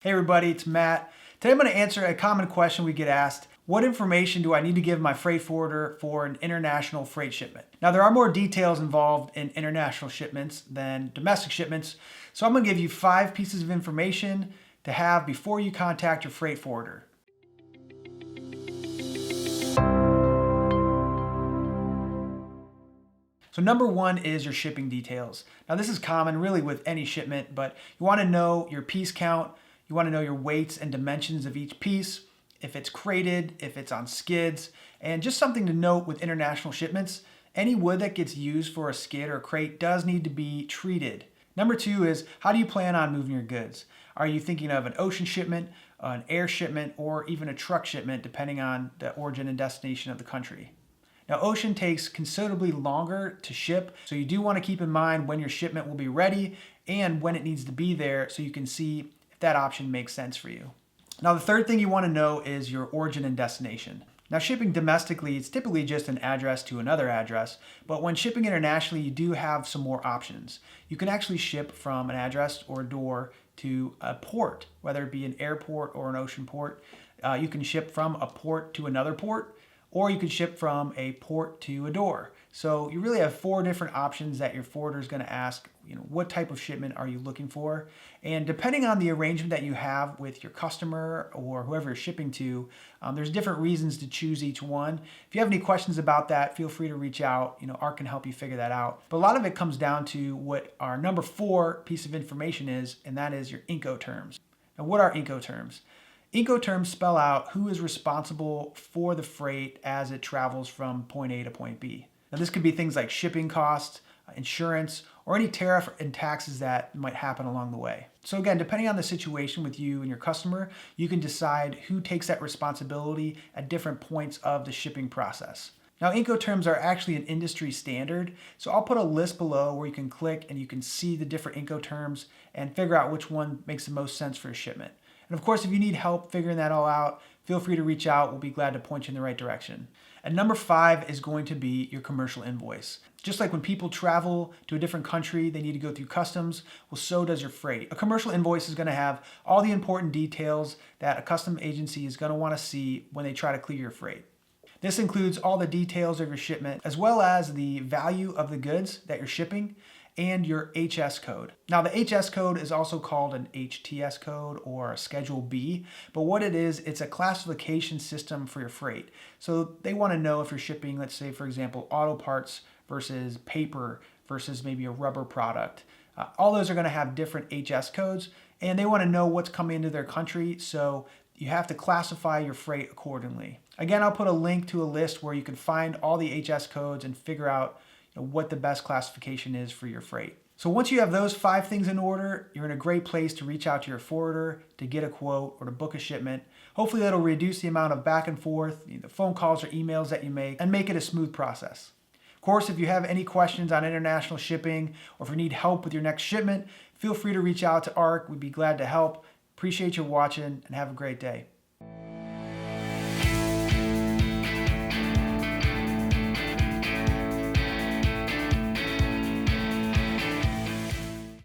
Hey everybody, it's Matt. Today I'm going to answer a common question we get asked. What information do I need to give my freight forwarder for an international freight shipment? Now there are more details involved in international shipments than domestic shipments, so I'm going to give you 5 pieces of information to have before you contact your freight forwarder. So number 1 is your shipping details. Now this is common really with any shipment, but you want to know your piece count. You want to know your weights and dimensions of each piece, if it's crated, if it's on skids, and just something to note with international shipments, any wood that gets used for a skid or a crate does need to be treated. Number 2 is, how do you plan on moving your goods? Are you thinking of an ocean shipment, an air shipment, or even a truck shipment, depending on the origin and destination of the country? Now, ocean takes considerably longer to ship, so you do want to keep in mind when your shipment will be ready and when it needs to be there so you can see that option makes sense for you. Now the third thing you want to know is your origin and destination. Now shipping domestically, it's typically just an address to another address, but when shipping internationally, you do have some more options. You can actually ship from an address or a door to a port, whether it be an airport or an ocean port. You can ship from a port to another port, or you can ship from a port to a door. So you really have 4 different options that your forwarder is going to ask, what type of shipment are you looking for? And depending on the arrangement that you have with your customer or whoever you're shipping to, there's different reasons to choose each one. If you have any questions about that, feel free to reach out. Art can help you figure that out. But a lot of it comes down to what our number 4 piece of information is, and that is your Incoterms. Now, what are Incoterms? Incoterms spell out who is responsible for the freight as it travels from point A to point B. Now this could be things like shipping costs, insurance, or any tariff and taxes that might happen along the way. So again, depending on the situation with you and your customer, you can decide who takes that responsibility at different points of the shipping process. Now, Incoterms are actually an industry standard, so I'll put a list below where you can click and you can see the different Incoterms and figure out which one makes the most sense for a shipment. And of course, if you need help figuring that all out, feel free to reach out. We'll be glad to point you in the right direction. And number 5 is going to be your commercial invoice. Just like when people travel to a different country, they need to go through customs, well, so does your freight. A commercial invoice is going to have all the important details that a custom agency is going to want to see when they try to clear your freight. This includes all the details of your shipment, as well as the value of the goods that you're shipping and your HS code. Now the HS code is also called an HTS code or a Schedule B, but what it is, it's a classification system for your freight. So they want to know if you're shipping, let's say for example, auto parts versus paper versus maybe a rubber product. All those are going to have different HS codes, and they want to know what's coming into their country, so you have to classify your freight accordingly. Again, I'll put a link to a list where you can find all the HS codes and figure out what the best classification is for your freight. So once you have those 5 things in order, you're in a great place to reach out to your forwarder to get a quote or to book a shipment. Hopefully that'll reduce the amount of back and forth, the phone calls or emails that you make, and make it a smooth process. Of course, if you have any questions on international shipping or if you need help with your next shipment, feel free to reach out to ARC. We'd be glad to help. Appreciate you watching and have a great day.